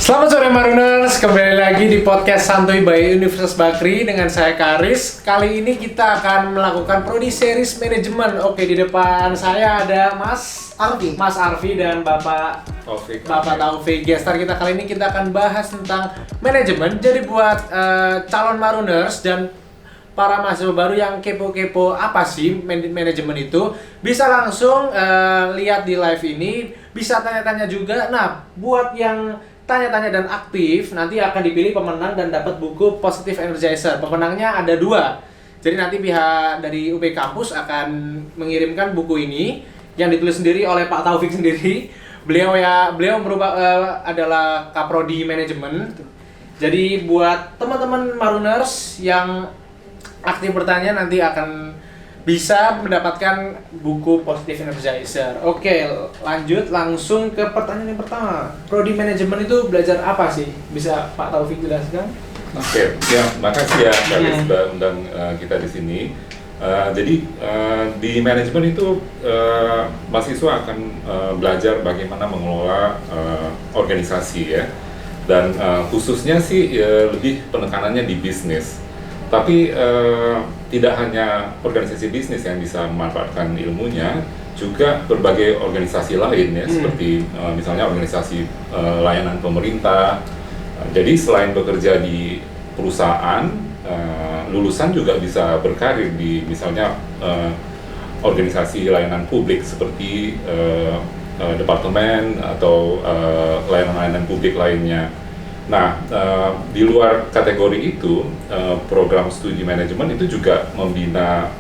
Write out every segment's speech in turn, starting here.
Selamat sore Maruners, kembali lagi di podcast Santuy by Universitas Bakri dengan saya Karis. Kali ini kita akan melakukan prodi series manajemen. Oke, di depan saya ada Mas Arfi dan Bapak Taufik. Gestar kita kali ini kita akan bahas tentang manajemen. Jadi buat calon Maruners dan para mahasiswa baru yang kepo-kepo apa sih manajemen itu, bisa langsung lihat di live ini, bisa tanya-tanya juga. Nah, buat yang tanya-tanya dan aktif, nanti akan dipilih pemenang dan dapat buku Positive Energizer. Pemenangnya ada 2. Jadi nanti pihak dari UP Kampus akan mengirimkan buku ini yang ditulis sendiri oleh Pak Taufik sendiri. Beliau adalah Kaprodi Manajemen. Jadi buat teman-teman Maruners yang aktif bertanya nanti akan bisa mendapatkan buku Positive Energizer. Oke, lanjut langsung ke pertanyaan yang pertama. Prodi manajemen itu belajar apa sih? Bisa Pak Taufik jelaskan? Oke, ya makasih ya Karis sudah undang kita di sini. Jadi di manajemen itu mahasiswa akan belajar bagaimana mengelola organisasi ya. Dan khususnya sih lebih penekanannya di bisnis. Tapi tidak hanya organisasi bisnis yang bisa memanfaatkan ilmunya, juga berbagai organisasi lain ya, seperti misalnya organisasi layanan pemerintah. Jadi selain bekerja di perusahaan, lulusan juga bisa berkarir di misalnya organisasi layanan publik seperti departemen atau layanan-layanan publik lainnya. Nah, di luar kategori itu, program studi manajemen itu juga membina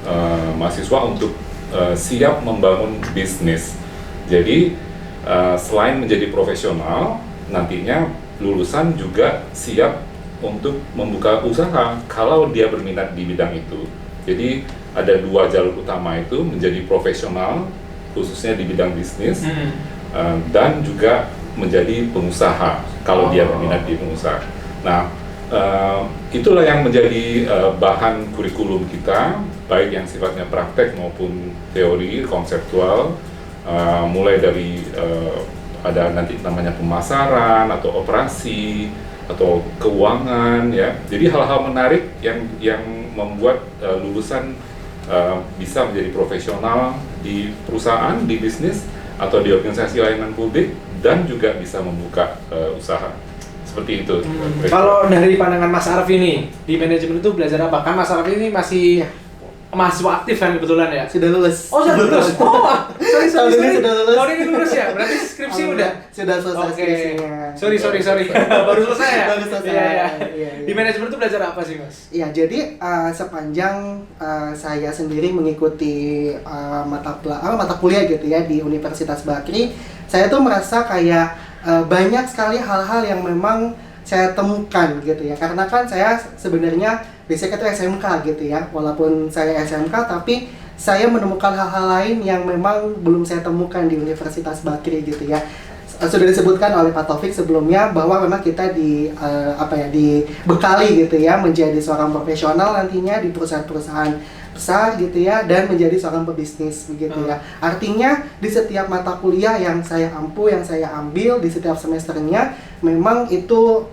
mahasiswa untuk siap membangun bisnis. Jadi, selain menjadi profesional, nantinya lulusan juga siap untuk membuka usaha kalau dia berminat di bidang itu. Jadi, ada 2 jalur utama itu, menjadi profesional, khususnya di bidang bisnis, dan juga menjadi pengusaha kalau dia berminat di pengusaha. Nah, itulah yang menjadi bahan kurikulum kita, baik yang sifatnya praktek maupun teori konseptual, mulai dari ada nanti namanya pemasaran atau operasi atau keuangan ya. Jadi hal-hal menarik yang membuat lulusan bisa menjadi profesional di perusahaan, di bisnis atau di organisasi layanan publik, dan juga bisa membuka usaha seperti itu. Kalau dari pandangan Mas Arfi nih, di manajemen itu belajar apa? Kan Mas Arfi ini masih mahasiswa aktif kan kebetulan ya? Sudah lulus. Oh, sudah lulus. Oh, sorry. Sudah lulus. Tahun ini lulus ya? Berarti skripsi udah? Sudah selesai skripsinya. Sorry. Baru selesai ya? Baru selesai. Iya. Di manajemen itu belajar apa sih, Mas? Iya, jadi sepanjang saya sendiri mengikuti mata kuliah gitu ya di Universitas Bakri, saya tuh merasa kayak banyak sekali hal-hal yang memang saya temukan gitu ya. Karena kan saya sebenarnya basicnya itu SMK gitu ya. Walaupun saya SMK, tapi saya menemukan hal-hal lain yang memang belum saya temukan di Universitas Bakri gitu ya. Sudah disebutkan oleh Pak Taufik sebelumnya bahwa memang kita dibekali gitu ya menjadi seorang profesional nantinya di perusahaan-perusahaan besar gitu ya, dan menjadi seorang pebisnis begitu ya. Artinya di setiap mata kuliah yang saya ambil di setiap semesternya memang itu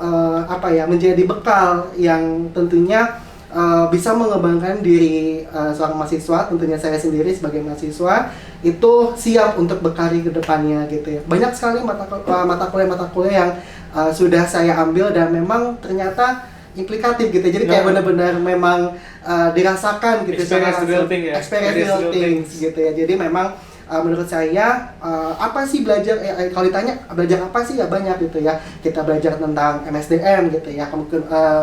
menjadi bekal yang tentunya bisa mengembangkan diri seorang mahasiswa. Tentunya saya sendiri sebagai mahasiswa itu siap untuk berkarir ke depannya gitu ya. Banyak sekali mata kuliah yang sudah saya ambil dan memang ternyata implikatif gitu. Jadi kayak benar-benar memang dirasakan gitu, experience building gitu ya. Jadi memang menurut saya apa sih belajar kalau ditanya belajar apa sih ya banyak gitu ya. Kita belajar tentang MSDM gitu ya,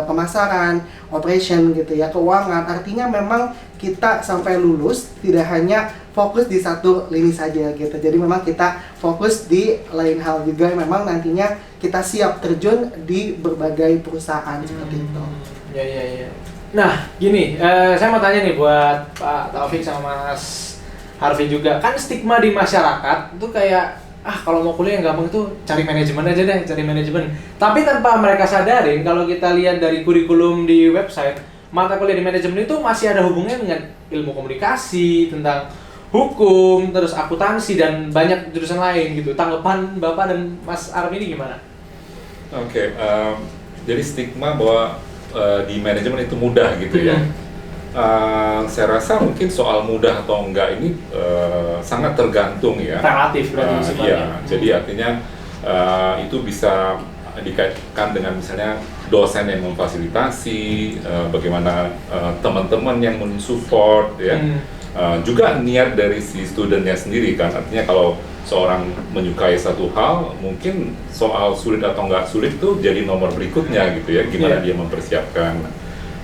pemasaran, operation gitu ya, keuangan. Artinya memang kita sampai lulus tidak hanya fokus di satu lini saja gitu. Jadi memang kita fokus di lain hal juga, memang nantinya kita siap terjun di berbagai perusahaan seperti itu. Iya. Nah, gini, saya mau tanya nih buat Pak Taufik sama Mas Harvey juga. Kan stigma di masyarakat itu kayak kalau mau kuliah yang gampang itu cari manajemen aja deh, cari manajemen. Tapi tanpa mereka sadarin, kalau kita lihat dari kurikulum di website, mata kuliah di manajemen itu masih ada hubungannya dengan ilmu komunikasi, tentang hukum, terus akuntansi dan banyak jurusan lain gitu. Tanggapan Bapak dan Mas Armi ini gimana? Oke, jadi stigma bahwa di manajemen itu mudah gitu ya. Saya rasa mungkin soal mudah atau enggak ini sangat tergantung ya. Relatif berarti sifatnya. Iya, jadi artinya itu bisa dikaitkan dengan misalnya dosen yang memfasilitasi, bagaimana teman-teman yang mensupport ya. Juga niat dari si studentnya sendiri kan, artinya kalau seorang menyukai satu hal, mungkin soal sulit atau nggak sulit itu jadi nomor berikutnya gitu ya, gimana dia mempersiapkan.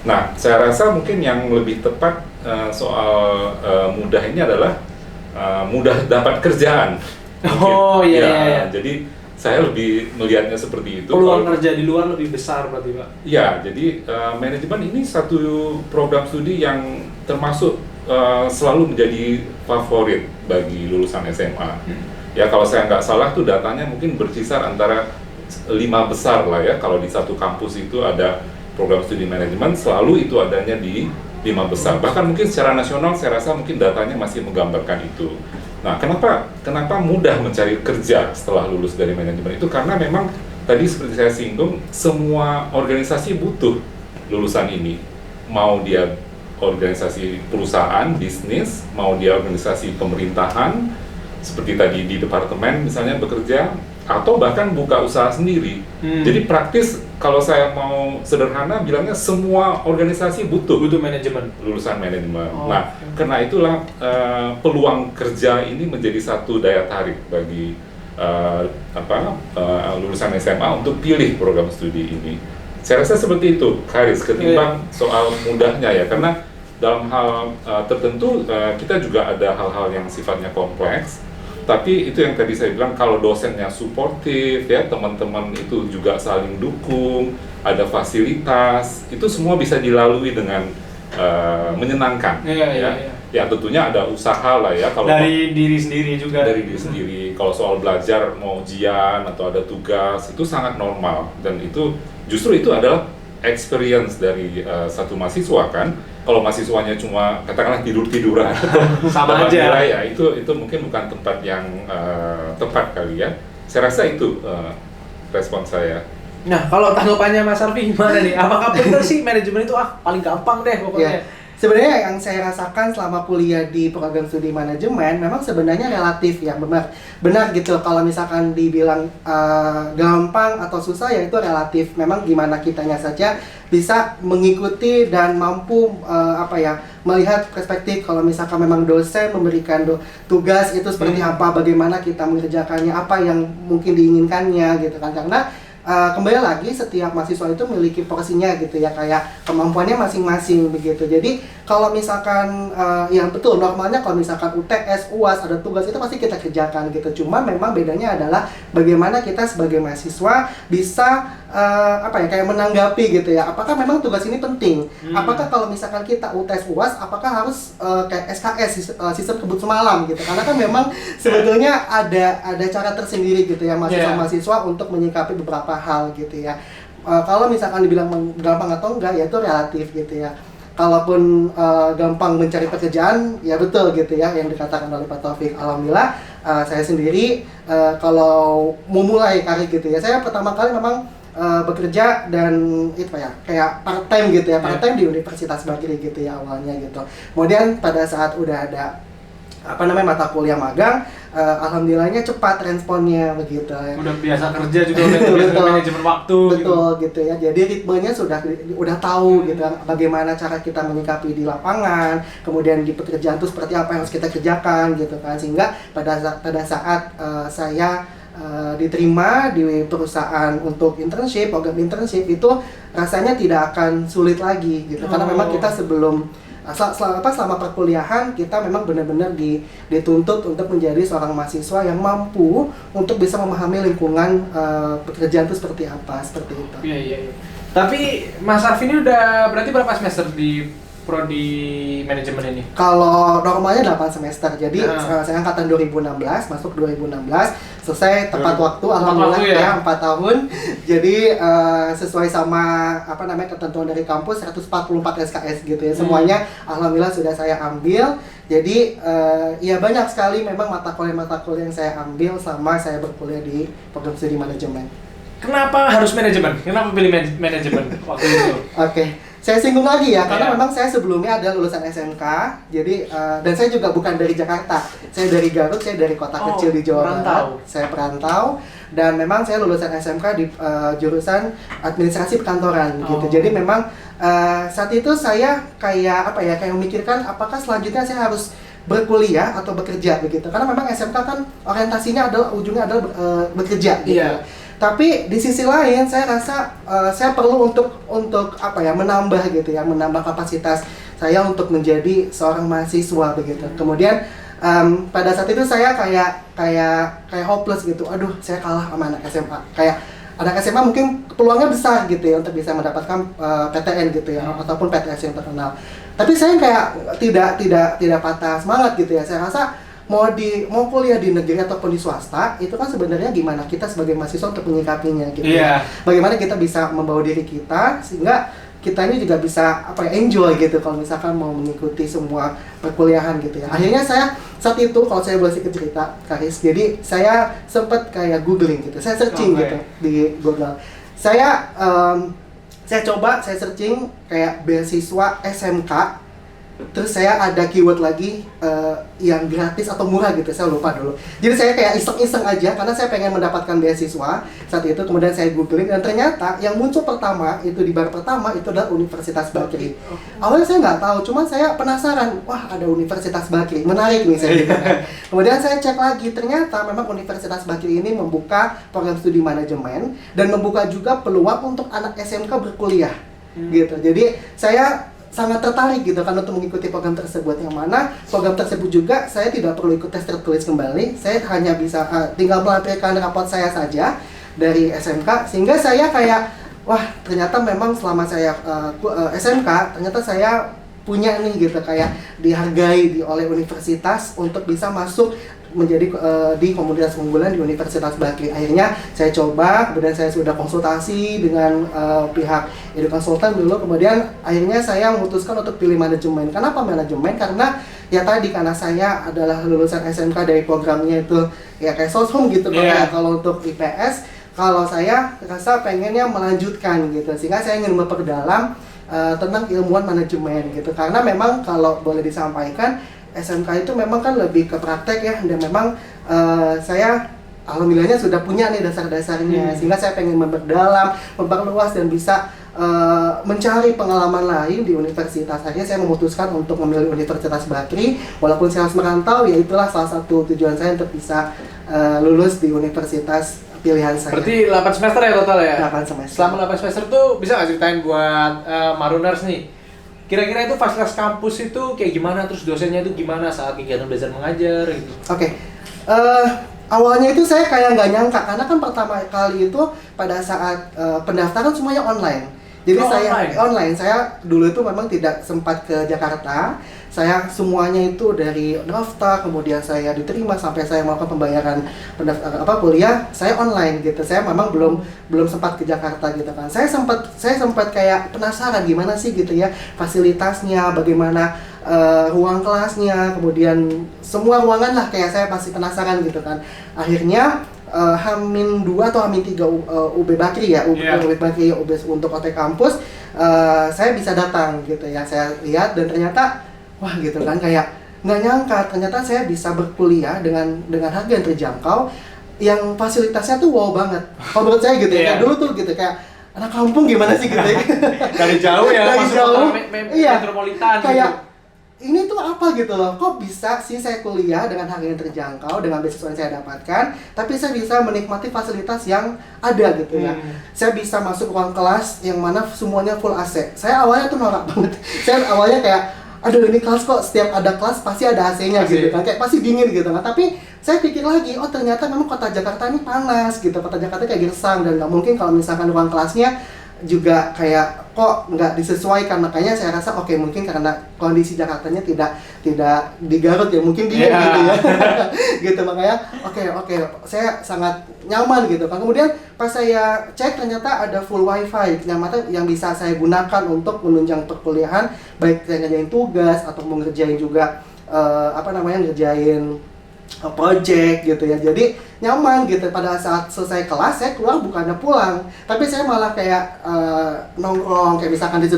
Nah, saya rasa mungkin yang lebih tepat soal mudah ini adalah mudah dapat kerjaan. Oh iya. Jadi saya lebih melihatnya seperti itu. Peluang kerja di luar lebih besar berarti Pak? Ya, jadi manajemen ini satu program studi yang termasuk selalu menjadi favorit bagi lulusan SMA. Ya kalau saya nggak salah tuh datanya mungkin berkisar antara 5 besar lah ya. Kalau di satu kampus itu ada program studi manajemen, selalu itu adanya di 5 besar. Bahkan mungkin secara nasional saya rasa mungkin datanya masih menggambarkan itu. Nah, kenapa mudah mencari kerja setelah lulus dari manajemen itu? Karena memang tadi seperti saya singgung, semua organisasi butuh lulusan ini. Mau dia organisasi perusahaan, bisnis, mau dia organisasi pemerintahan, seperti tadi di departemen misalnya bekerja, atau bahkan buka usaha sendiri. Jadi praktis kalau saya mau sederhana bilangnya semua organisasi butuh manajemen, lulusan manajemen. Nah, karena itulah peluang kerja ini menjadi satu daya tarik bagi lulusan SMA untuk pilih program studi ini. Saya rasa seperti itu, Karis, ketimbang soal mudahnya ya, karena dalam hal tertentu kita juga ada hal-hal yang sifatnya kompleks, tapi itu yang tadi saya bilang, kalau dosennya suportif ya, teman-teman itu juga saling dukung, ada fasilitas, itu semua bisa dilalui dengan menyenangkan. Ya tentunya ada usaha lah ya, kalau dari diri sendiri juga. Dari diri sendiri. Kalau soal belajar mau ujian atau ada tugas itu sangat normal, dan itu justru itu adalah experience dari satu mahasiswa kan. Kalau mahasiswanya cuma katakanlah tidur-tiduran sama aja nilai, ya itu mungkin bukan tempat yang tepat kali ya. Saya rasa itu respon saya. Nah, kalau tanggapannya Mas Arfi gimana nih? Apakah benar sih manajemen itu paling gampang deh pokoknya? Sebenarnya yang saya rasakan selama kuliah di program studi manajemen memang sebenarnya relatif ya, benar gitu. Kalau misalkan dibilang gampang atau susah ya itu relatif. Memang gimana kitanya saja bisa mengikuti dan mampu melihat perspektif. Kalau misalkan memang dosen memberikan tugas itu seperti apa, bagaimana kita mengerjakannya, apa yang mungkin diinginkannya gitu kan. Karena kembali lagi setiap mahasiswa itu memiliki porsinya gitu ya, kayak kemampuannya masing-masing begitu. Jadi kalau misalkan yang betul normalnya kalau misalkan UTS, UAS ada tugas itu pasti kita kerjakan gitu. Cuma memang bedanya adalah bagaimana kita sebagai mahasiswa bisa kayak menanggapi gitu ya. Apakah memang tugas ini penting? Apakah kalau misalkan kita UTS, UAS apakah harus kayak SKS sistem kebut semalam gitu? Karena kan memang sebetulnya ada cara tersendiri gitu ya mahasiswa untuk menyikapi beberapa hal gitu ya. Kalau misalkan dibilang gampang atau enggak ya itu relatif gitu ya. Kalaupun gampang mencari pekerjaan ya betul gitu ya yang dikatakan oleh Pak Taufik. Alhamdulillah saya sendiri kalau memulai karir gitu ya, saya pertama kali memang bekerja dan itu kayak part time gitu ya, part time di Universitas Bagri gitu ya awalnya gitu. Kemudian pada saat udah ada mata kuliah magang, alhamdulillahnya cepat responnya begitu ya. Udah biasa kerja juga, udah manajemen waktu gitu ya. Jadi ritmenya udah tahu gitu bagaimana cara kita menyikapi di lapangan, kemudian di pekerjaan itu seperti apa yang harus kita kerjakan gitu kan. Sehingga pada saat saya diterima di perusahaan untuk internship, program internship itu rasanya tidak akan sulit lagi gitu. Karena memang kita selama perkuliahan kita memang benar-benar dituntut untuk menjadi seorang mahasiswa yang mampu untuk bisa memahami lingkungan pekerjaan itu seperti apa, seperti itu. Iya. Tapi Mas Arfi ini udah berarti berapa semester di prodi manajemen ini? Kalau normalnya 8 semester, jadi saya angkatan 2016, masuk 2016, selesai tepat waktu, alhamdulillah ya 4 tahun. Jadi sesuai sama ketentuan dari kampus 144 SKS gitu ya, semuanya alhamdulillah sudah saya ambil. Jadi ya banyak sekali memang mata kuliah yang saya ambil selama saya berkuliah di program studi manajemen. kenapa harus manajemen? Kenapa pilih manajemen waktu itu? Oke, saya singgung lagi ya, karena Iya. memang saya sebelumnya ada lulusan SMK, jadi dan saya juga bukan dari Jakarta, saya dari Garut, saya dari kota Oh, kecil di Jawa perantau. Barat, saya perantau, dan memang saya lulusan SMK di jurusan administrasi perkantoran gitu. Oh. Jadi memang saat itu saya kayak apa ya, kayak memikirkan apakah selanjutnya saya harus berkuliah atau bekerja begitu, karena memang SMK kan orientasinya adalah ujungnya adalah bekerja gitu. Iya. Tapi di sisi lain saya rasa saya perlu untuk apa ya, menambah gitu ya, menambah kapasitas saya untuk menjadi seorang mahasiswa begitu. Kemudian pada saat itu saya kayak hopeless gitu. Aduh, saya kalah sama anak SMA. Kayak anak SMA mungkin peluangnya besar gitu ya untuk bisa mendapatkan PTN gitu ya, ataupun PTS yang terkenal. Tapi saya kayak tidak patah semangat gitu ya. Saya rasa mau kuliah di negeri ataupun di swasta, itu kan sebenarnya gimana kita sebagai mahasiswa untuk menyikapinya gitu. Iya. Bagaimana kita bisa membawa diri kita sehingga kita ini juga bisa apa ya, enjoy gitu kalau misalkan mau mengikuti semua perkuliahan gitu ya. Akhirnya saya saat itu, kalau saya boleh sedikit cerita, Karis, jadi saya sempat kayak googling gitu, saya searching gitu di Google. Saya coba searching kayak beasiswa SMK. Terus saya ada keyword lagi yang gratis atau murah gitu, saya lupa dulu. Jadi saya kayak iseng-iseng aja karena saya pengen mendapatkan beasiswa saat itu. Kemudian saya googling dan ternyata yang muncul pertama itu di bar pertama itu adalah Universitas Bakri. Awalnya saya nggak tahu, cuman saya penasaran, wah ada Universitas Bakri, menarik nih saya gitu kan. Kemudian saya cek lagi, ternyata memang Universitas Bakri ini membuka program studi manajemen dan membuka juga peluang untuk anak SMK berkuliah gitu. Jadi saya sangat tertarik gitu kan untuk mengikuti program tersebut, yang mana program tersebut juga saya tidak perlu ikut tes tertulis kembali, saya hanya bisa tinggal melampirkan raport saya saja dari SMK, sehingga saya kayak wah ternyata memang selama saya SMK ternyata saya punya nih gitu, kayak dihargai oleh universitas untuk bisa masuk menjadi di komunitas unggulan di Universitas Bakri. Akhirnya saya coba, kemudian saya sudah konsultasi dengan pihak edukonsultan dulu, kemudian akhirnya saya memutuskan untuk pilih manajemen. Kenapa manajemen? Karena ya tadi, karena saya adalah lulusan SMK dari programnya itu ya kayak soshum gitu. Kalau untuk IPS, kalau saya rasa pengennya melanjutkan gitu, sehingga saya ingin memperdalam tentang ilmuwan manajemen gitu. Karena memang kalau boleh disampaikan, SMK itu memang kan lebih ke praktek ya, dan memang saya alhamdulillahnya sudah punya nih dasar-dasarnya, sehingga saya pengen memperdalam, memperluas dan bisa mencari pengalaman lain di universitas. Akhirnya saya memutuskan untuk memilih Universitas Bakri, walaupun saya harus merantau, ya itulah salah satu tujuan saya untuk bisa lulus di universitas pilihan saya. Berarti 8 semester ya total ya? 8 semester. Selama 8 semester tuh bisa nggak ceritain buat Maruners nih? Kira-kira itu fasilitas kampus itu kayak gimana, terus dosennya itu gimana saat kegiatan belajar mengajar gitu? Oke. Awalnya itu saya kayak nggak nyangka, karena kan pertama kali itu pada saat pendaftaran semuanya online. Jadi online. Saya dulu itu memang tidak sempat ke Jakarta. Saya semuanya itu dari daftar, kemudian saya diterima sampai saya melakukan pembayaran kuliah, saya online gitu. Saya memang belum sempat ke Jakarta gitu kan. Saya sempat kayak penasaran gimana sih gitu ya fasilitasnya, bagaimana ruang kelasnya, kemudian semua ruangan lah, kayak saya pasti penasaran gitu kan. Akhirnya H-2 atau H-3 UB Bakri ya, UB Bakri untuk OT kampus, saya bisa datang gitu ya. Saya lihat dan ternyata wah gitu kan, kayak nggak nyangka ternyata saya bisa berkuliah dengan harga yang terjangkau, yang fasilitasnya tuh wow banget. Kalau menurut saya gitu ya, dulu tuh gitu kayak anak kampung gimana sih gitu ya. Dari jauh ya, dari masuk jauh, metropolitan kayak gitu. Ini tuh apa gitu loh, kok bisa sih saya kuliah dengan harga yang terjangkau, dengan beasiswa yang saya dapatkan, tapi saya bisa menikmati fasilitas yang ada gitu ya. Saya bisa masuk ruang kelas yang mana semuanya full AC. Saya awalnya tuh norak banget. Saya awalnya kayak, aduh ini kelas kok setiap ada kelas pasti ada AC-nya gitu kan, kayak pasti dingin gitu kan. Tapi saya pikir lagi, oh ternyata memang kota Jakarta ini panas gitu, kota Jakarta kayak gersang, dan nggak mungkin kalau misalkan ruang kelasnya juga kayak kok nggak disesuaikan. Makanya saya rasa oke, mungkin karena kondisi Jakartanya tidak di Garut ya, mungkin dingin gitu ya. Gitu, makanya oke, saya sangat nyaman gitu kan. Kemudian pas saya cek ternyata ada full wifi yang bisa saya gunakan untuk menunjang perkuliahan, baik saya ngerjain tugas atau mau ngerjain juga ngerjain project gitu ya, jadi nyaman gitu. Pada saat selesai kelas saya keluar bukannya pulang, tapi saya malah kayak nongkrong kayak misalkan di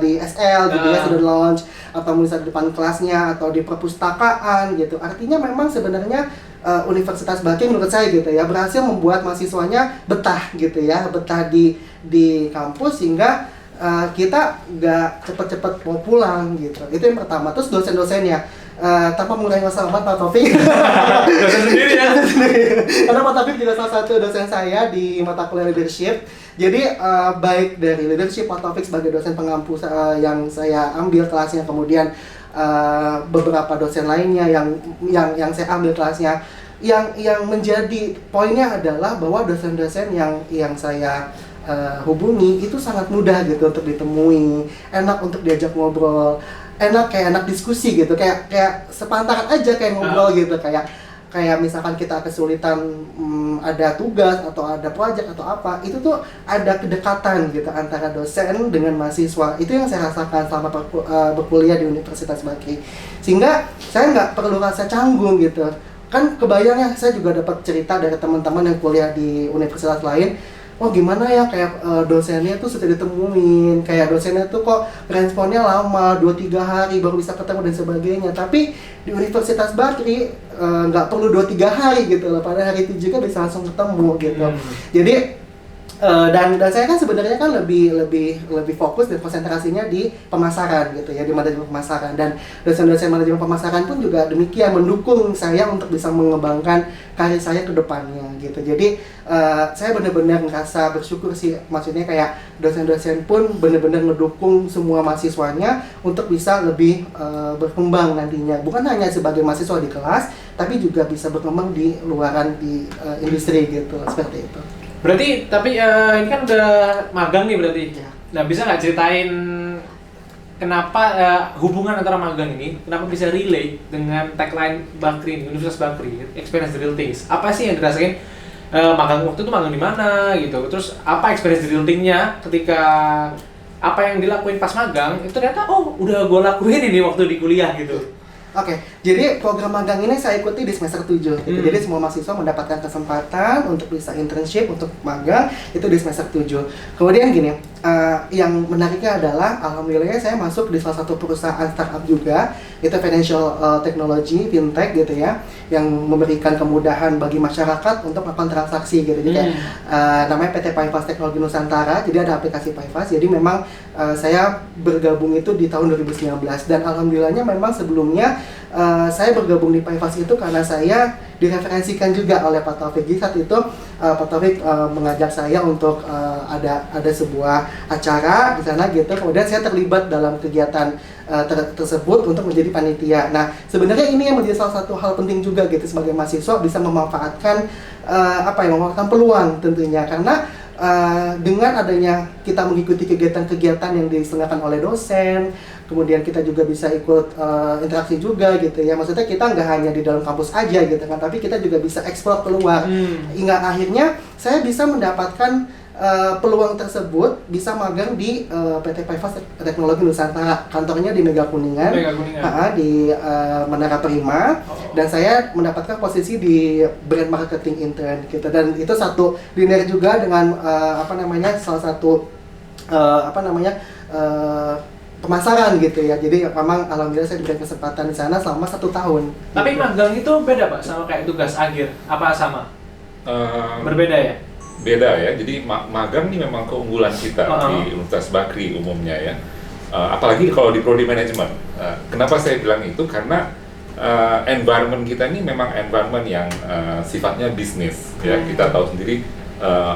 di SL gitu ya, student lounge, atau misalnya di depan kelasnya atau di perpustakaan gitu. Artinya memang sebenarnya Universitas Bakri menurut saya gitu ya berhasil membuat mahasiswanya betah gitu ya, betah di kampus sehingga kita nggak cepet-cepet mau pulang gitu. Itu yang pertama. Terus dosen-dosennya tanpa mengurangi selamat Pak Taufik. Dosen sendiri ya. Karena Pak Taufik juga salah satu dosen saya di mata kuliah leadership. Jadi baik dari leadership Pak Taufik sebagai dosen pengampu yang saya ambil kelasnya, kemudian beberapa dosen lainnya yang saya ambil kelasnya, yang menjadi poinnya adalah bahwa dosen-dosen yang saya hubungi itu sangat mudah gitu untuk ditemui, enak untuk diajak ngobrol, enak diskusi gitu, kayak sepantaran aja kayak ngobrol gitu, kayak misalkan kita kesulitan ada tugas atau ada proyek atau apa, itu tuh ada kedekatan gitu antara dosen dengan mahasiswa. Itu yang saya rasakan selama berkuliah di Universitas Bakri, sehingga saya nggak perlu rasa canggung gitu. Kan kebayangnya saya juga dapat cerita dari teman-teman yang kuliah di universitas lain, oh gimana ya kayak dosennya tuh sudah ditemuin, kayak dosennya tuh kok responnya lama, 2-3 hari baru bisa ketemu dan sebagainya. Tapi di Universitas Bakri nggak perlu 2-3 hari gitu loh, pada hari itu juga bisa langsung ketemu gitu. Jadi dan saya kan sebenarnya kan lebih fokus dan konsentrasinya di pemasaran gitu ya, di manajemen pemasaran, dan dosen-dosen manajemen pemasaran pun juga demikian mendukung saya untuk bisa mengembangkan karir saya ke depannya gitu. Jadi saya benar-benar ngerasa bersyukur sih, maksudnya kayak dosen-dosen pun benar-benar ngedukung semua mahasiswanya untuk bisa lebih berkembang nantinya, bukan hanya sebagai mahasiswa di kelas tapi juga bisa berkembang di luaran di industri gitu, seperti itu. Berarti, tapi ini kan udah magang nih berarti. Ya. Nah, bisa nggak ceritain kenapa hubungan antara magang ini, kenapa bisa relate dengan tagline Bakri, Universitas Bakri, experience the real things? Apa sih yang dirasain magang waktu itu, magang di mana gitu? Terus apa experience the real thing-nya ketika apa yang dilakuin pas magang itu ternyata udah gue lakuin ini waktu di kuliah gitu. Oke, jadi program magang ini saya ikuti di semester 7 gitu. Jadi semua mahasiswa mendapatkan kesempatan untuk bisa internship, untuk magang itu di semester 7. Kemudian gini, yang menariknya adalah alhamdulillah saya masuk di salah satu perusahaan startup juga, itu financial technology, fintech gitu ya, yang memberikan kemudahan bagi masyarakat untuk melakukan transaksi gitu. Jadi kayak namanya PT Payfast Teknologi Nusantara, jadi ada aplikasi Payfast. Jadi memang saya bergabung itu di tahun 2019, dan alhamdulillahnya memang sebelumnya saya bergabung di Payfast itu karena saya direferensikan juga oleh Pak Taufik. Jadi saat itu Pak Taufik mengajak saya untuk ada sebuah acara di sana gitu. Kemudian saya terlibat dalam kegiatan tersebut untuk menjadi panitia. Nah, sebenarnya ini yang menjadi salah satu hal penting juga gitu sebagai mahasiswa, bisa memanfaatkan memanfaatkan peluang tentunya, karena dengan adanya kita mengikuti kegiatan-kegiatan yang diselenggarakan oleh dosen, kemudian kita juga bisa ikut interaksi juga gitu ya. Maksudnya kita nggak hanya di dalam kampus aja gitu kan, tapi kita juga bisa eksplor keluar. Hingga akhirnya saya bisa mendapatkan peluang tersebut, bisa magang di PT Payfast Teknologi Nusantara, kantornya di Mega Kuningan. Di Menara Prima. Dan saya mendapatkan posisi di brand marketing intern gitu, dan itu satu linear juga dengan salah satu pemasaran gitu ya. Jadi memang alhamdulillah saya diberikan kesempatan di sana selama 1 tahun. Tapi magang itu beda Pak sama kayak tugas akhir? Apa sama? Berbeda ya? Beda ya, jadi magang ini memang keunggulan kita di Universitas Bakri umumnya ya. Apalagi kalau di prodi manajemen. Kenapa saya bilang itu? Karena environment kita ini memang environment yang sifatnya bisnis ya. Kita tahu sendiri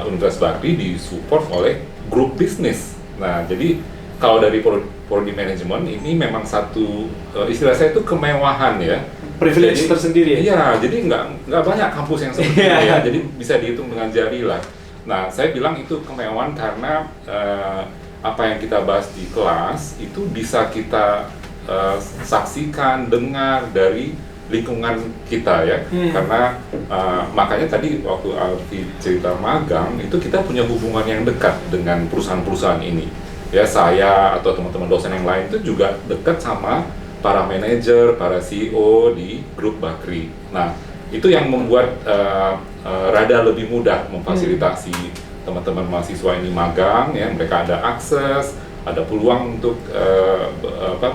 Universitas Bakri disupport oleh grup bisnis. Nah, jadi kalau dari prodi manajemen ini memang satu istilah saya itu kemewahan ya. Privilege tersendiri ya? Iya, jadi nggak banyak kampus yang seperti itu ya, jadi bisa dihitung dengan jari lah. Nah, saya bilang itu kemewahan karena apa yang kita bahas di kelas itu bisa kita saksikan, dengar dari lingkungan kita ya. Karena makanya tadi waktu Alfi cerita magang, itu kita punya hubungan yang dekat dengan perusahaan-perusahaan ini. Ya, saya atau teman-teman dosen yang lain itu juga dekat sama para manajer, para CEO di grup Bakri. Nah, itu yang membuat rada lebih mudah memfasilitasi teman-teman mahasiswa ini magang, ya, mereka ada akses, ada peluang untuk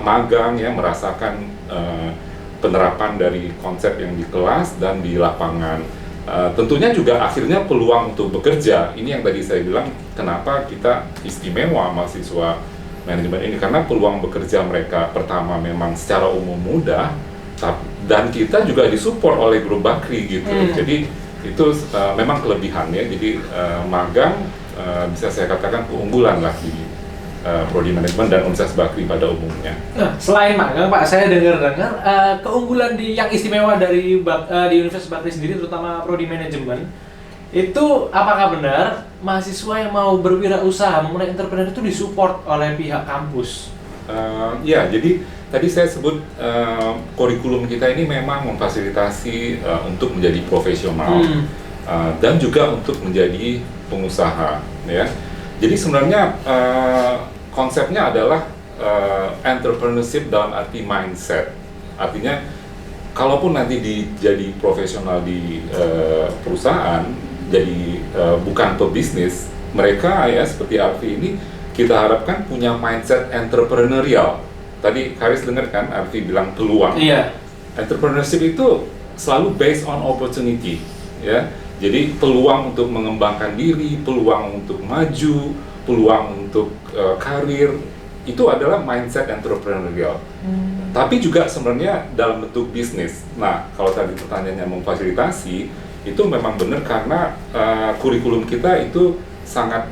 magang, ya, merasakan penerapan dari konsep yang di kelas dan di lapangan. Tentunya juga akhirnya peluang untuk bekerja, ini yang tadi saya bilang kenapa kita istimewa mahasiswa manajemen ini, karena peluang bekerja mereka pertama memang secara umum mudah, dan kita juga disupport oleh grup Bakri gitu. Jadi itu memang kelebihannya. Jadi magang bisa saya katakan keunggulan lah di prodi manajemen dan Universitas Bakri pada umumnya. Nah, selain magang Pak, saya dengar-dengar keunggulan yang istimewa dari di Universitas Bakri sendiri, terutama prodi manajemen, itu apakah benar mahasiswa yang mau berwirausaha, memulai entrepreneur itu disupport oleh pihak kampus? Ya, jadi tadi saya sebut kurikulum kita ini memang memfasilitasi untuk menjadi profesional dan juga untuk menjadi pengusaha, ya. Jadi sebenarnya konsepnya adalah entrepreneurship dalam arti mindset. Artinya, kalaupun nanti jadi profesional di perusahaan, jadi bukan pebisnis, mereka ya seperti Arfi ini kita harapkan punya mindset entrepreneurial. Tadi Karis dengar kan Arfi bilang peluang. Iya. Entrepreneurship itu selalu based on opportunity, ya. Jadi peluang untuk mengembangkan diri, peluang untuk maju, peluang untuk karir, itu adalah mindset entrepreneurial. Tapi juga sebenarnya dalam bentuk bisnis. Nah, kalau tadi pertanyaannya memfasilitasi, itu memang benar karena kurikulum kita itu sangat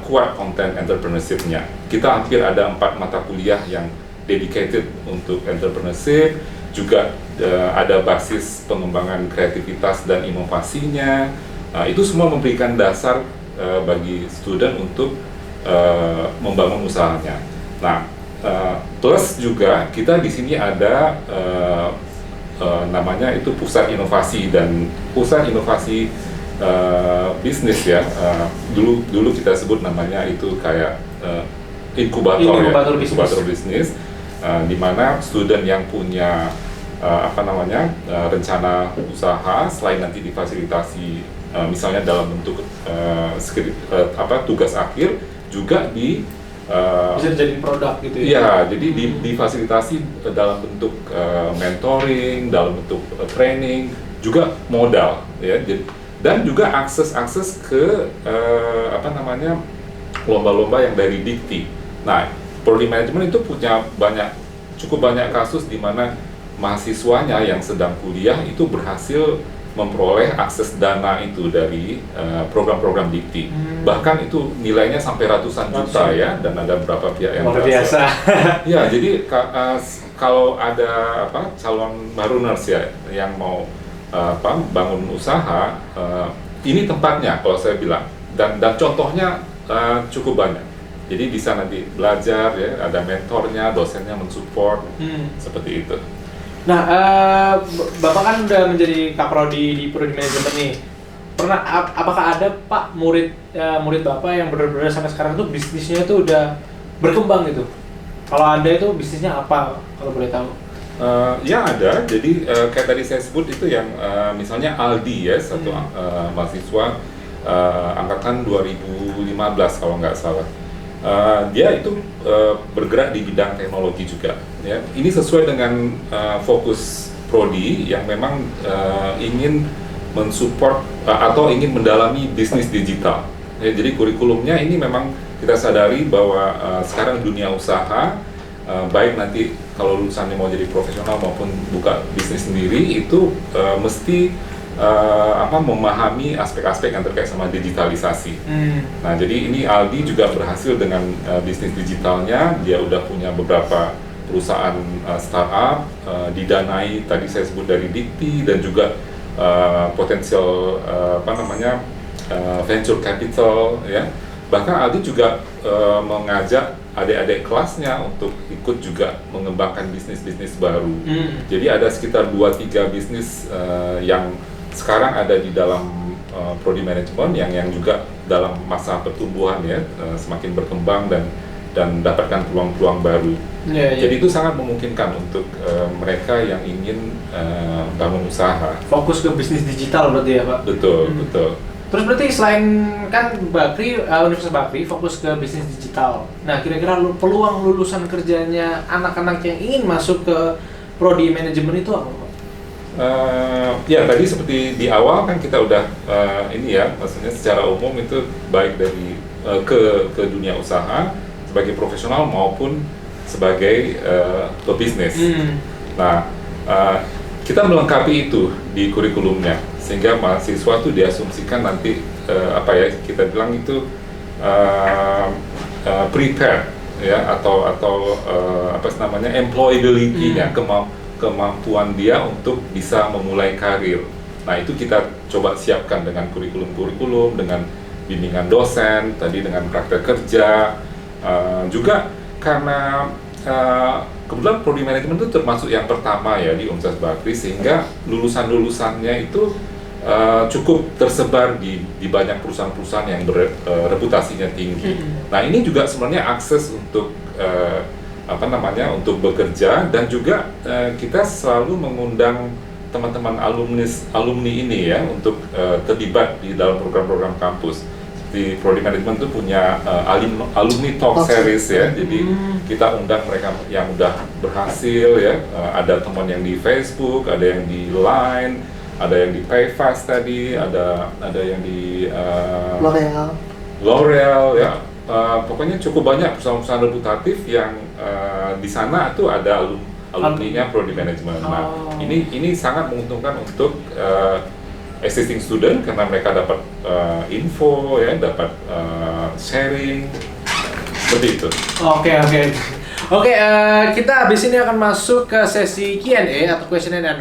kuat konten entrepreneurship-nya. Kita hampir ada 4 mata kuliah yang dedicated untuk entrepreneurship, juga ada basis pengembangan kreativitas dan inovasinya. Itu semua memberikan dasar bagi student untuk membangun usahanya. Nah, plus juga kita di sini ada namanya itu pusat inovasi bisnis, ya. Dulu kita sebut namanya itu kayak inkubator bisnis, di mana student yang punya rencana usaha, selain nanti difasilitasi misalnya dalam bentuk tugas akhir, juga bisa jadi produk gitu ya? Iya, jadi difasilitasi dalam bentuk mentoring, dalam bentuk training, juga modal, ya. Dan juga akses ke lomba-lomba yang dari Dikti. Nah, prodi manajemen itu punya cukup banyak kasus di mana mahasiswanya yang sedang kuliah itu berhasil memperoleh akses dana itu dari program-program Dikti. Bahkan itu nilainya sampai ratusan juta, ya, dan ada beberapa pihak yang luar biasa. Ya, jadi kalau ada calon baruners, ya, yang mau bangun usaha, ini tempatnya kalau saya bilang, dan contohnya cukup banyak. Jadi bisa nanti belajar, ya, ada mentornya, dosennya mensupport, seperti itu. Nah, Bapak kan udah menjadi kaprodi di prodi manajemen nih. Apakah ada Pak murid Bapak yang benar-benar sampai sekarang tuh bisnisnya tuh udah berkembang gitu? Kalau ada itu bisnisnya apa, kalau boleh tahu? Ya ada. Jadi kayak tadi saya sebut itu yang misalnya Aldi, ya, satu mahasiswa angkatan 2015 kalau nggak salah. Dia itu bergerak di bidang teknologi juga, ya. Ini sesuai dengan fokus prodi yang memang ingin mensupport atau ingin mendalami bisnis digital, ya. Jadi kurikulumnya ini memang kita sadari bahwa sekarang dunia usaha, baik nanti kalau lulusannya mau jadi profesional maupun buka bisnis sendiri, itu mesti memahami aspek-aspek yang terkait sama digitalisasi. Nah, jadi ini Aldi juga berhasil dengan bisnis digitalnya. Dia udah punya beberapa perusahaan startup, didanai tadi saya sebut dari Dikti, dan juga potensial venture capital, ya. Bahkan Aldi juga mengajak adik-adik kelasnya untuk ikut juga mengembangkan bisnis-bisnis baru. Jadi ada sekitar 2-3 bisnis yang sekarang ada di dalam prodi manajemen yang juga dalam masa pertumbuhan, ya, semakin berkembang dan dapatkan peluang-peluang baru. Jadi itu sangat memungkinkan untuk mereka yang ingin bangun usaha. Fokus ke bisnis digital berarti ya Pak? Betul. Terus berarti selain kan Bakri, Universitas Bakri fokus ke bisnis digital. Nah kira-kira peluang lulusan kerjanya anak-anak yang ingin masuk ke prodi manajemen itu apa Pak? Ya tadi seperti di awal kan kita udah ini ya, maksudnya secara umum itu baik dari ke dunia usaha sebagai profesional maupun sebagai pebisnis. Nah, kita melengkapi itu di kurikulumnya sehingga mahasiswa tuh diasumsikan nanti kita bilang itu prepare ya atau employability-nya, kemampuan dia untuk bisa memulai karir. Nah, itu kita coba siapkan dengan kurikulum, dengan bimbingan dosen, tadi dengan praktek kerja, juga karena kebetulan prodi manajemen itu termasuk yang pertama ya di Universitas Bakri, sehingga lulusannya itu cukup tersebar di banyak perusahaan-perusahaan yang reputasinya tinggi. Nah ini juga sebenarnya akses untuk untuk bekerja, dan juga kita selalu mengundang teman-teman alumni ini ya untuk terlibat di dalam program-program kampus. Di Prodi Manajemen itu punya alumni talk series ya, jadi kita undang mereka yang udah berhasil ya, ada teman yang di Facebook, ada yang di Line, ada yang di Payfast tadi, ada yang di L'Oreal ya, pokoknya cukup banyak perusahaan-perusahaan reputatif yang di sana tuh ada alumni-nya Prodi Manajemen. Nah ini sangat menguntungkan untuk existing student karena mereka dapat info ya, dapat sharing seperti itu. Oke, kita habis ini akan masuk ke sesi Q&A atau question and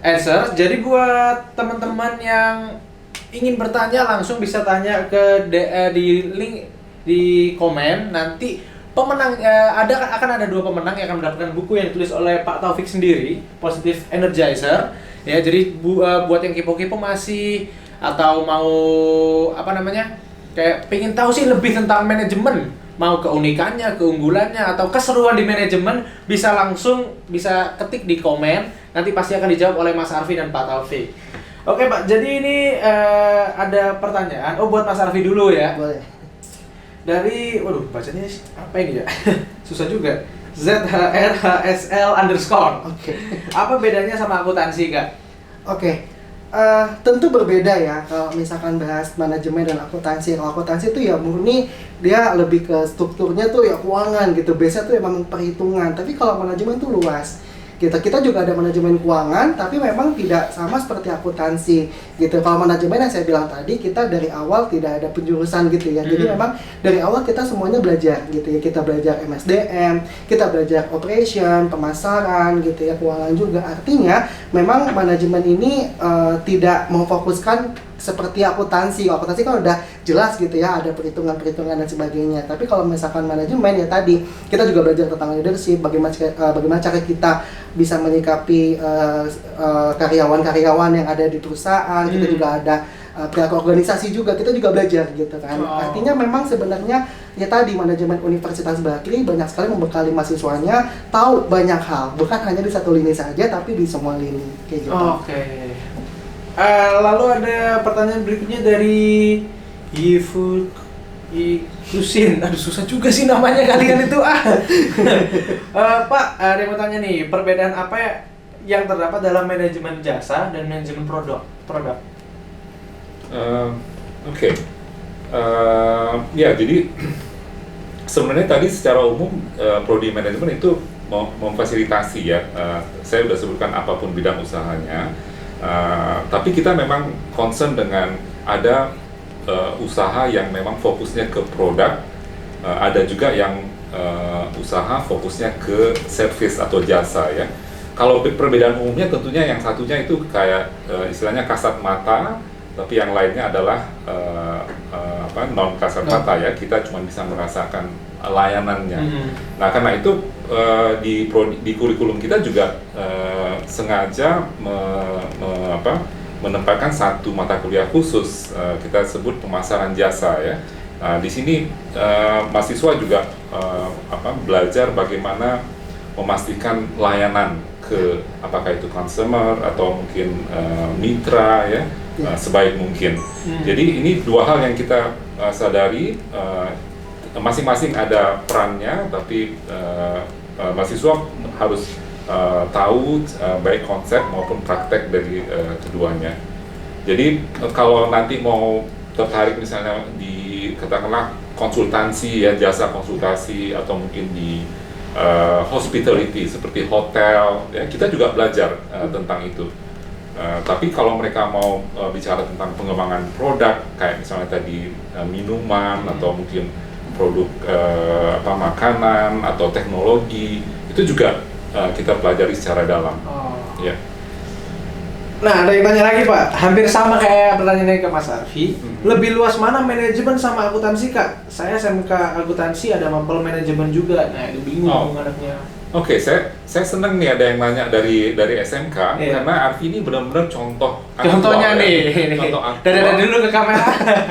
answer. Jadi buat teman-teman yang ingin bertanya langsung bisa tanya ke di link di komen. Nanti pemenang akan ada 2 pemenang yang akan mendapatkan buku yang ditulis oleh Pak Taufik sendiri, Positive Energizer. Ya, jadi buat yang kepo-kepo masih atau mau kayak pengen tahu sih lebih tentang manajemen, mau keunikannya, keunggulannya atau keseruan di manajemen, bisa bisa ketik di komen, nanti pasti akan dijawab oleh Mas Arfi dan Pak Taufik. Oke Pak, jadi ini ada pertanyaan. Buat Mas Arfi dulu ya. Boleh. Dari, bacanya apa ini ya? Susah juga. ZHRHSL_. Oke. Apa bedanya sama akuntansi Kak? Oke. Tentu berbeda ya kalau misalkan bahas manajemen dan akuntansi. Kalau akuntansi itu ya murni dia lebih ke strukturnya tuh ya keuangan gitu. Biasanya tuh emang perhitungan. Tapi kalau manajemen tuh luas. Kita juga ada manajemen keuangan, tapi memang tidak sama seperti akuntansi gitu. Kalau manajemen yang saya bilang tadi, kita dari awal tidak ada penjurusan gitu ya. Jadi memang dari awal kita semuanya belajar gitu ya. Kita belajar MSDM, kita belajar operation, pemasaran gitu ya, keuangan juga. Artinya memang manajemen ini tidak memfokuskan seperti akuntansi. Akuntansi kan udah jelas gitu ya, ada perhitungan-perhitungan dan sebagainya. Tapi kalau misalkan manajemen ya tadi, kita juga belajar tentang leadership, bagaimana cara kita bisa menyikapi karyawan-karyawan yang ada di perusahaan. Kita juga ada pihak organisasi juga, kita juga belajar gitu kan. Artinya memang sebenarnya ya tadi manajemen Universitas Bakri banyak sekali membekali mahasiswanya tahu banyak hal, bukan hanya di satu lini saja tapi di semua lini kayak gitu. Lalu ada pertanyaan berikutnya dari Ikusin. Aduh susah juga sih namanya kalian itu. Pak, ada yang mau tanya nih, perbedaan apa yang terdapat dalam manajemen jasa dan manajemen produk? Ya jadi sebenarnya tadi secara umum prodi manajemen itu memfasilitasi ya. Saya sudah sebutkan apapun bidang usahanya. Tapi kita memang concern dengan ada usaha yang memang fokusnya ke produk, ada juga yang usaha fokusnya ke service atau jasa ya. Kalau perbedaan umumnya tentunya yang satunya itu kayak istilahnya kasat mata, tapi yang lainnya adalah non kasat mata ya. Kita cuma bisa merasakan layanannya. Nah karena itu di kurikulum kita juga sengaja menempatkan satu mata kuliah khusus, kita sebut pemasaran jasa ya, Di sini mahasiswa juga belajar bagaimana memastikan layanan ke apakah itu consumer atau mungkin mitra ya sebaik mungkin. Jadi ini dua hal yang kita sadari, masing-masing ada perannya, tapi mahasiswa harus tahu baik konsep maupun praktek dari keduanya. Jadi kalau nanti mau tertarik misalnya di katakanlah konsultansi ya, jasa konsultasi atau mungkin di hospitality seperti hotel ya, kita juga belajar tentang itu. Tapi kalau mereka mau bicara tentang pengembangan produk kayak misalnya tadi minuman atau mungkin produk makanan atau teknologi, itu juga kita pelajari secara dalam. Ya. Nah, ada yang tanya lagi Pak, hampir sama kayak pertanyaannya ke Mas Arfi. Lebih luas mana manajemen sama akuntansi Kak? Saya SMK akuntansi ada mampel manajemen juga. Nah, itu bingung anaknya. Oke, saya seneng nih ada yang nanya dari SMK karena Arfi ini benar-benar contoh contohnya aktual, nih. Contoh aktual. Dari dulu ke kamera.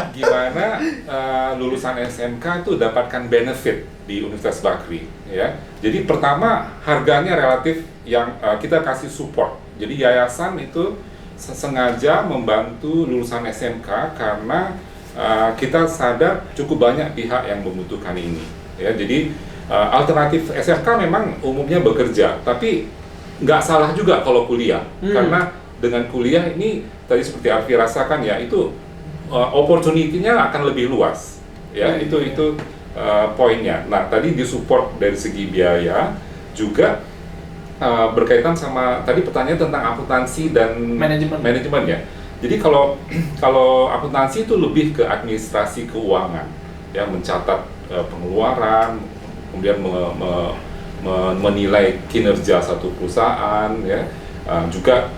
Gimana lulusan SMK itu dapatkan benefit di Universitas Bakri ya. Jadi pertama harganya relatif yang kita kasih support. Jadi yayasan itu sengaja membantu lulusan SMK karena kita sadar cukup banyak pihak yang membutuhkan ini. Ya, jadi alternatif SMK memang umumnya bekerja, tapi nggak salah juga kalau kuliah, karena dengan kuliah ini tadi seperti Arfi rasakan ya, itu opportunity-nya akan lebih luas. Ya, itu poinnya. Nah, tadi disupport dari segi biaya juga. Berkaitan sama tadi pertanyaan tentang akuntansi dan manajemen ya. Jadi kalau akuntansi itu lebih ke administrasi keuangan, ya, mencatat pengeluaran, kemudian menilai kinerja satu perusahaan, ya, juga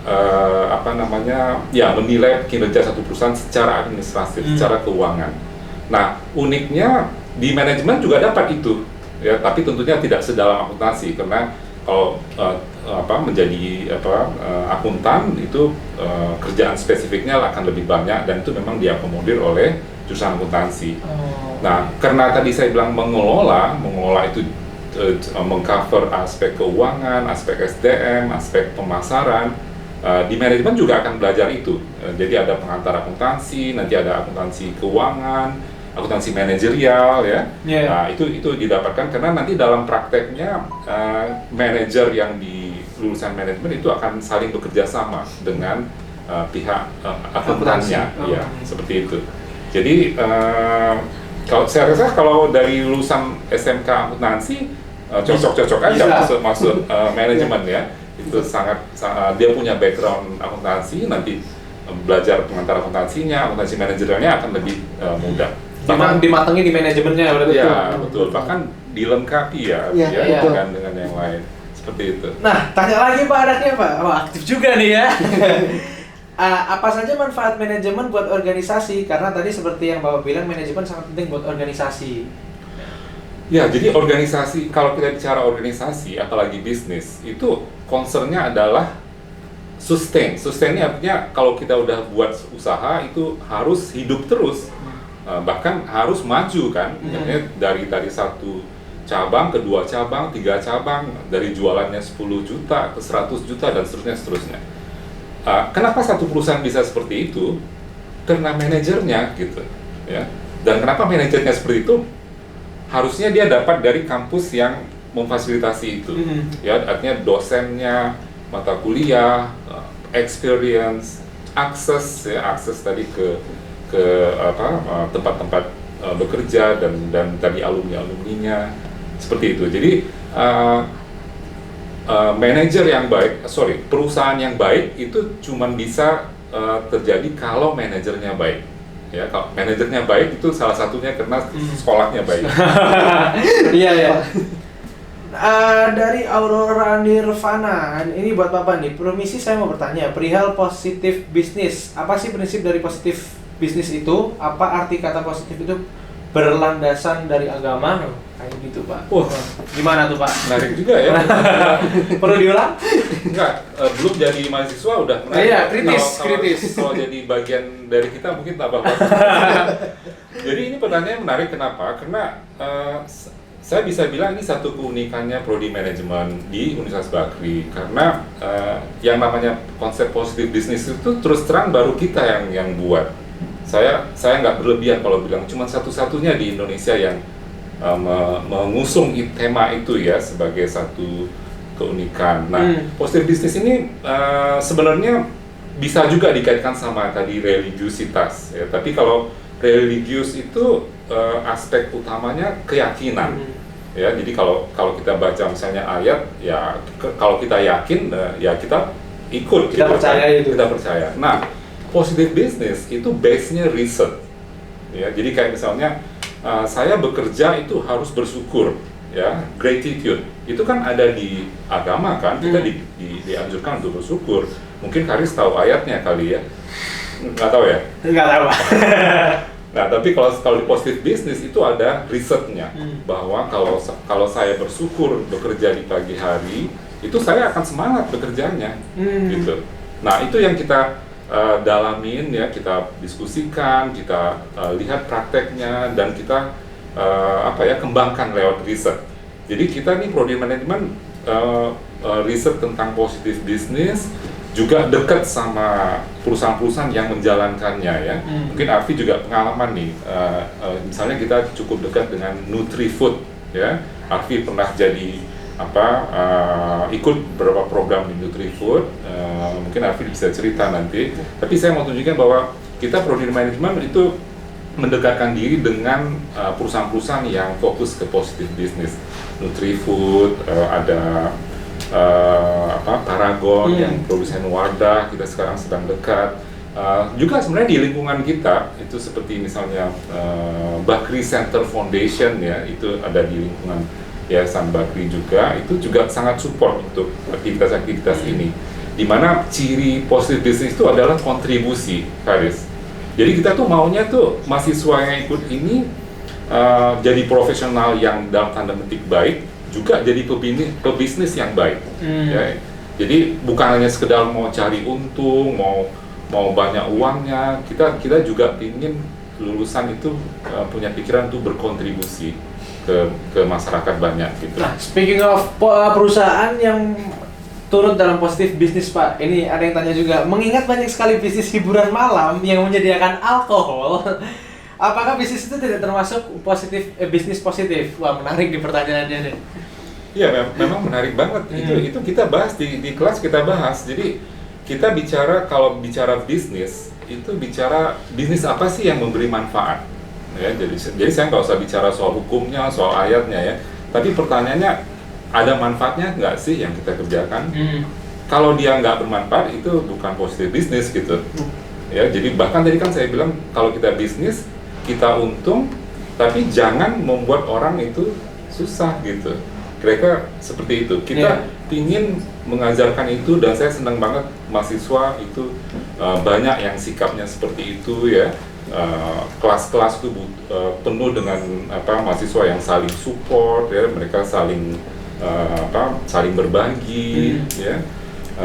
menilai kinerja satu perusahaan secara administratif, secara keuangan. Nah, uniknya di manajemen juga dapat itu, ya, tapi tentunya tidak sedalam akuntansi karena kalau menjadi akuntan itu kerjaan spesifiknya akan lebih banyak dan itu memang diakomodir oleh jurusan akuntansi. Nah, karena tadi saya bilang mengelola itu mengcover aspek keuangan, aspek SDM, aspek pemasaran. Di manajemen juga akan belajar itu. Jadi ada pengantar akuntansi, nanti ada akuntansi keuangan, akuntansi manajerial ya. Nah, itu didapatkan karena nanti dalam prakteknya manajer yang di lulusan manajemen itu akan saling bekerja sama dengan pihak akuntannya, ya, seperti itu. Jadi kalau saya rasa kalau dari lulusan SMK akuntansi cocok-cocok aja masuk manajemen ya. Itu sangat dia punya background akuntansi, nanti belajar pengantar akuntansinya, akuntansi manajerialnya akan lebih mudah. Bahkan dimatangi di manajemennya berarti. Ya, betul. Bahkan dilengkapi dengan yang lain. Seperti itu. Nah, tanya lagi Pak anaknya Pak. Aktif juga nih ya. Apa saja manfaat manajemen buat organisasi? Karena tadi seperti yang Bapak bilang, manajemen sangat penting buat organisasi. Ya, jadi organisasi, kalau kita bicara organisasi, apalagi bisnis, itu concern-nya adalah sustain. Sustain-nya artinya kalau kita udah buat usaha, itu harus hidup terus. Bahkan harus maju kan, dari satu cabang ke 2 cabang, 3 cabang, dari jualannya 10 juta ke 100 juta dan seterusnya. Kenapa satu perusahaan bisa seperti itu? Karena manajernya gitu, ya. Dan kenapa manajernya seperti itu? Harusnya dia dapat dari kampus yang memfasilitasi itu, ya, artinya dosennya, mata kuliah, experience, akses tadi ke tempat-tempat bekerja dan tadi alumninya seperti itu. Jadi perusahaan yang baik itu cuma bisa terjadi kalau manajernya baik. Ya, kalau manajernya baik itu salah satunya karena sekolahnya baik. Iya. Dari Aurora Nirvana, ini buat Bapak nih. Permisi, saya mau bertanya perihal positif bisnis. Apa sih prinsip dari positif bisnis itu? Apa arti kata positif itu berlandasan dari agama, kayak gitu Pak. Wah, Gimana tuh Pak? menarik juga ya. Perlu diulang? Enggak, belum jadi mahasiswa udah menarik. Iya, kritis, Kalau- kritis. Kalau jadi bagian dari kita mungkin tambah bagus. Jadi ini pertanyaan menarik kenapa? Karena saya bisa bilang ini satu keunikannya prodi manajemen di Universitas Bakri, karena yang namanya konsep positif bisnis itu terus terang baru kita yang buat. Saya nggak berlebihan kalau bilang cuma satu-satunya di Indonesia yang mengusung tema itu ya sebagai satu keunikan. Nah, positif bisnis ini sebenarnya bisa juga dikaitkan sama tadi religiusitas ya. Tapi kalau religius itu aspek utamanya keyakinan. Ya, jadi kalau kita baca misalnya ayat, ya kalau kita yakin, ya kita ikut. Kita percaya itu. Kita percaya. Nah, positive business itu base-nya riset. Ya, jadi kayak misalnya saya bekerja itu harus bersyukur, ya, gratitude. Itu kan ada di agama kan, kita dianjurkan untuk bersyukur. Mungkin Karis tahu ayatnya kali ya, nggak tahu ya? Nggak tahu Pak. Nah, tapi kalau di positive business itu ada risetnya bahwa kalau saya bersyukur bekerja di pagi hari, itu saya akan semangat bekerjanya, gitu. Nah, itu yang kita dalamin ya, kita diskusikan, kita lihat prakteknya dan kita kembangkan lewat riset. Jadi kita nih prodi manajemen riset tentang positive business juga dekat sama perusahaan-perusahaan yang menjalankannya ya. Mungkin Arfi juga pengalaman nih, misalnya kita cukup dekat dengan Nutrifood ya. Arfi pernah jadi ikut beberapa program di Nutrifood, mungkin Arfi bisa cerita nanti. Tapi saya mau tunjukkan bahwa kita prodi manajemen itu mendekatkan diri dengan perusahaan-perusahaan yang fokus ke positive business. Nutrifood, ada Paragon yang produsen wadah, kita sekarang sedang dekat. Juga sebenarnya di lingkungan kita itu seperti misalnya Bakri Center Foundation ya, itu ada di lingkungan Yayasan Bakri juga, itu juga sangat support untuk aktivitas-aktivitas ini. Di mana ciri positive business itu adalah kontribusi, Karis. Jadi kita tuh maunya tuh mahasiswa yang ikut ini jadi profesional yang dalam tanda petik baik, juga jadi pebisnis yang baik. Ya. Jadi bukan hanya sekedar mau cari untung, mau banyak uangnya, kita juga ingin lulusan itu punya pikiran untuk berkontribusi ke masyarakat banyak gitu. Nah, speaking of perusahaan yang turut dalam positif bisnis Pak, ini ada yang tanya juga, mengingat banyak sekali bisnis hiburan malam yang menyediakan alkohol, apakah bisnis itu tidak termasuk bisnis positif? Wah, menarik di pertanyaannya nih. Iya, memang menarik banget. Itu kita bahas di kelas, kita bahas. Jadi kita kalau bicara bisnis, itu bicara bisnis apa sih yang memberi manfaat. Ya, jadi saya nggak usah bicara soal hukumnya, soal ayatnya ya. Tapi pertanyaannya, ada manfaatnya nggak sih yang kita kerjakan? Kalau dia nggak bermanfaat, itu bukan positif bisnis gitu. Ya, jadi bahkan tadi kan saya bilang kalau kita bisnis, kita untung, tapi jangan membuat orang itu susah gitu. Kira-kira seperti itu. Kita ingin mengajarkan itu, dan saya senang banget mahasiswa itu banyak yang sikapnya seperti itu ya. Kelas-kelas itu penuh dengan mahasiswa yang saling support ya, mereka saling berbagi ya.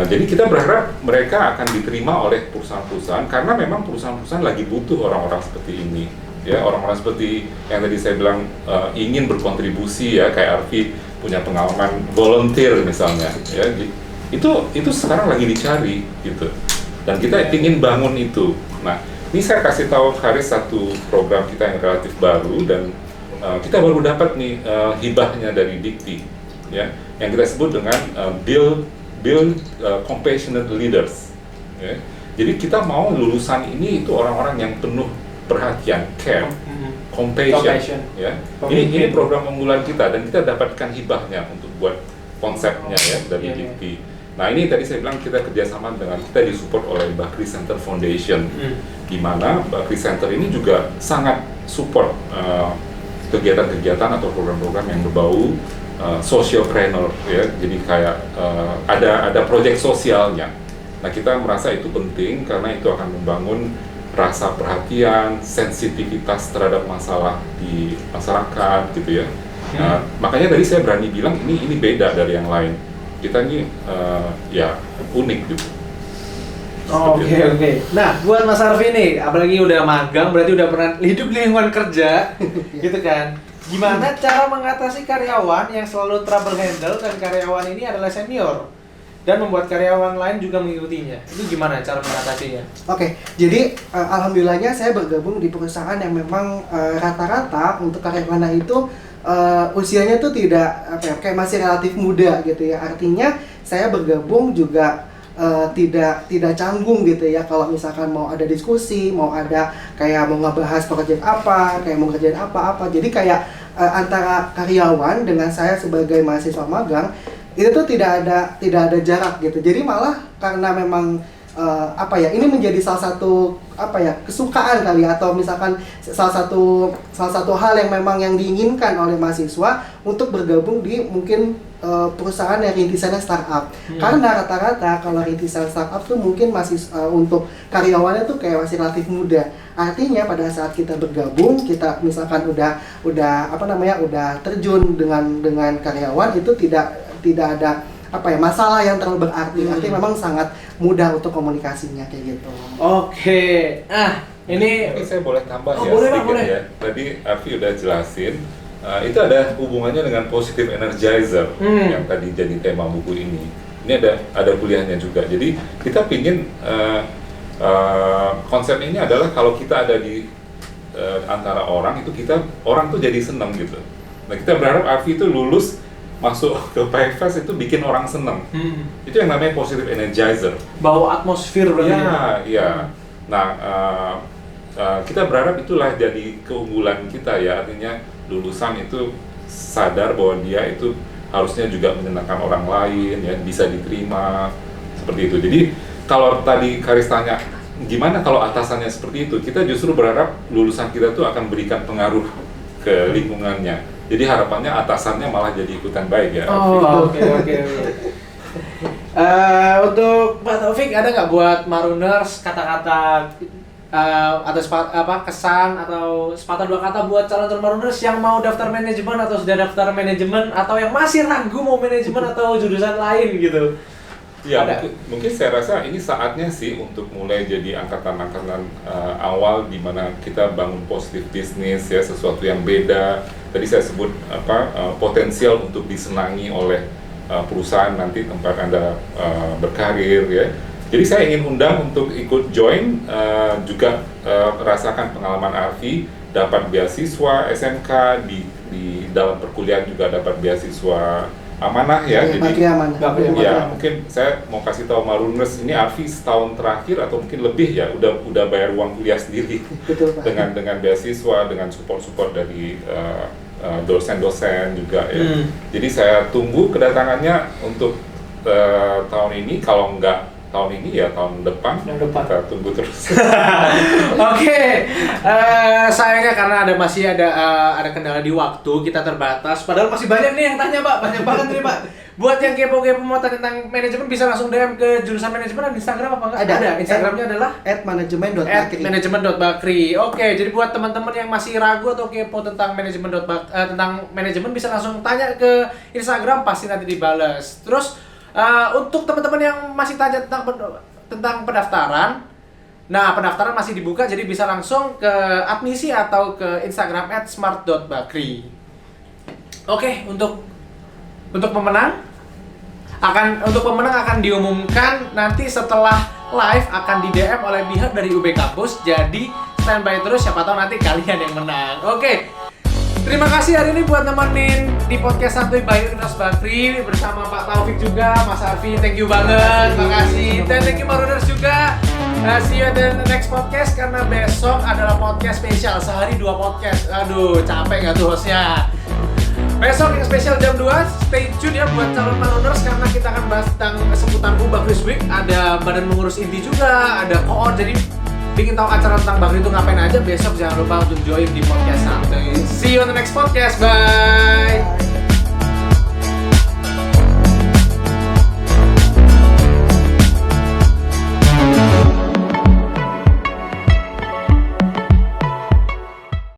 Jadi kita berharap mereka akan diterima oleh perusahaan-perusahaan, karena memang perusahaan-perusahaan lagi butuh orang-orang seperti ini ya, orang-orang seperti yang tadi saya bilang ingin berkontribusi ya, kayak Arfi punya pengalaman volunteer misalnya ya, itu sekarang lagi dicari gitu, dan kita ingin bangun itu. Nah, ini saya kasih tahu Haris satu program kita yang relatif baru, dan kita baru dapat nih hibahnya dari Dikti ya, yang kita sebut dengan build compassionate leaders ya. Jadi kita mau lulusan ini itu orang-orang yang penuh perhatian, care, compassion. Ya. Ini program unggulan kita, dan kita dapatkan hibahnya untuk buat konsepnya ya dari Dikti. Nah, ini tadi saya bilang kita kerjasama dengan, kita disupport oleh Bakri Center Foundation, di mana Bakri Center ini juga sangat support kegiatan-kegiatan atau program-program yang berbau socialpreneur ya. Jadi kayak ada proyek sosialnya. Nah, kita merasa itu penting karena itu akan membangun rasa perhatian, sensitivitas terhadap masalah di masyarakat gitu ya. Makanya tadi saya berani bilang ini beda dari yang lain. Kita ini ya unik gitu. Oke. Nah, buat Mas Arfi nih, apalagi udah magang, berarti udah pernah hidup di lingkungan kerja, gitu kan? Gimana cara mengatasi karyawan yang selalu trouble handle dan karyawan ini adalah senior dan membuat karyawan lain juga mengikutinya? Itu gimana cara mengatasinya? Oke, jadi alhamdulillahnya saya bergabung di perusahaan yang memang rata-rata untuk karyawannya itu usianya tuh tidak kayak masih relatif muda gitu ya. Artinya saya bergabung juga tidak canggung gitu ya, kalau misalkan mau ada diskusi, mau ada kayak mau ngebahas project apa, kayak mau ngerjain apa-apa. Jadi kayak antara karyawan dengan saya sebagai mahasiswa magang itu tuh tidak ada jarak gitu. Jadi malah karena memang ini menjadi salah satu kesukaan kali, atau misalkan salah satu hal yang memang yang diinginkan oleh mahasiswa untuk bergabung di mungkin perusahaan yang rintisannya startup. Karena rata-rata kalau rintisan startup tuh mungkin masih untuk karyawannya tuh kayak masih relatif muda. Artinya pada saat kita bergabung, kita misalkan udah terjun dengan karyawan, itu tidak ada masalah yang terlalu berarti. Artinya memang sangat mudah untuk komunikasinya kayak gitu. Oke. Ini saya boleh tambah boleh, sedikit boleh. ya. Tadi Arfi udah jelasin. Itu ada hubungannya dengan positive energizer yang tadi jadi tema buku ini. Ini ada kuliahnya juga. Jadi kita pingin konsep ini adalah kalau kita ada di antara orang tuh jadi senang gitu. Nah, kita berharap Arfi itu lulus masuk ke PFS itu bikin orang senang. Itu yang namanya positive energizer. bawa atmosfer berarti. Iya. Nah, kita berharap itulah jadi keunggulan kita ya. Artinya lulusan itu sadar bahwa dia itu harusnya juga menyenangkan orang lain ya, bisa diterima seperti itu. Jadi kalau tadi Karis tanya gimana kalau atasannya seperti itu, kita justru berharap lulusan kita tuh akan berikan pengaruh ke lingkungannya. Jadi harapannya atasannya malah jadi ikutan baik ya. Oke. Untuk Pak Taufik, ada nggak buat Marooners kata-kata atau kesan atau sepatah dua kata buat calon Marooners yang mau daftar manajemen atau sudah daftar manajemen atau yang masih ragu mau manajemen atau jurusan lain gitu? Ya, mungkin saya rasa ini saatnya sih untuk mulai jadi angkatan-angkatan awal di mana kita bangun positif bisnis ya, sesuatu yang beda. Tadi saya sebut potensial untuk disenangi oleh perusahaan nanti tempat Anda berkarir ya. Jadi saya ingin undang untuk ikut join, juga rasakan pengalaman Arfi, dapat beasiswa SMK di dalam perkuliahan, juga dapat beasiswa amanah ya. Jadi ya mungkin saya mau kasih tahu Marooners ini Arfi setahun terakhir atau mungkin lebih ya udah bayar uang kuliah sendiri. Betul, Pak. dengan beasiswa, dengan support dari dosen-dosen juga ya. Jadi saya tunggu kedatangannya untuk tahun ini, kalau enggak tahun ini ya tahun depan. Kita tunggu terus. Oke. Sayangnya karena masih ada kendala di waktu, kita terbatas. Padahal masih banyak nih yang tanya, Pak. Banyak banget nih, Pak. Buat yang kepo-kepo mau tanya tentang manajemen bisa langsung DM ke jurusan manajemen. Ada Instagram apa enggak? Ada. Instagramnya adalah @manajemen.bakri. Oke, jadi buat teman-teman yang masih ragu atau kepo tentang tentang manajemen bisa langsung tanya ke Instagram, pasti nanti dibales. Terus untuk teman-teman yang masih tanya tentang pendaftaran, nah pendaftaran masih dibuka, jadi bisa langsung ke admisi atau ke Instagram @smart.bakri. Oke, untuk pemenang akan diumumkan nanti setelah live, akan di DM oleh pihak dari UB Kampus. Jadi standby terus, siapa tahu nanti kalian yang menang. Oke. Terima kasih hari ini buat nemenin di podcast Santuy by Universitas Bakri bersama Pak Taufik juga, Mas Arfi. Thank you banget, makasih. Dan thank you Marooners juga. See you at the next podcast, karena besok adalah podcast spesial, sehari 2 podcast. Aduh, capek nggak tuh hostnya? Besok yang spesial jam 2, stay tune ya buat calon Marooners, karena kita akan bahas tentang seputar Bakri Week. Ada badan mengurus inti juga, ada koor, jadi ingin tahu acara tentang Bakri itu ngapain aja, besok jangan lupa untuk join di podcast Santuy. See you on the next podcast, bye!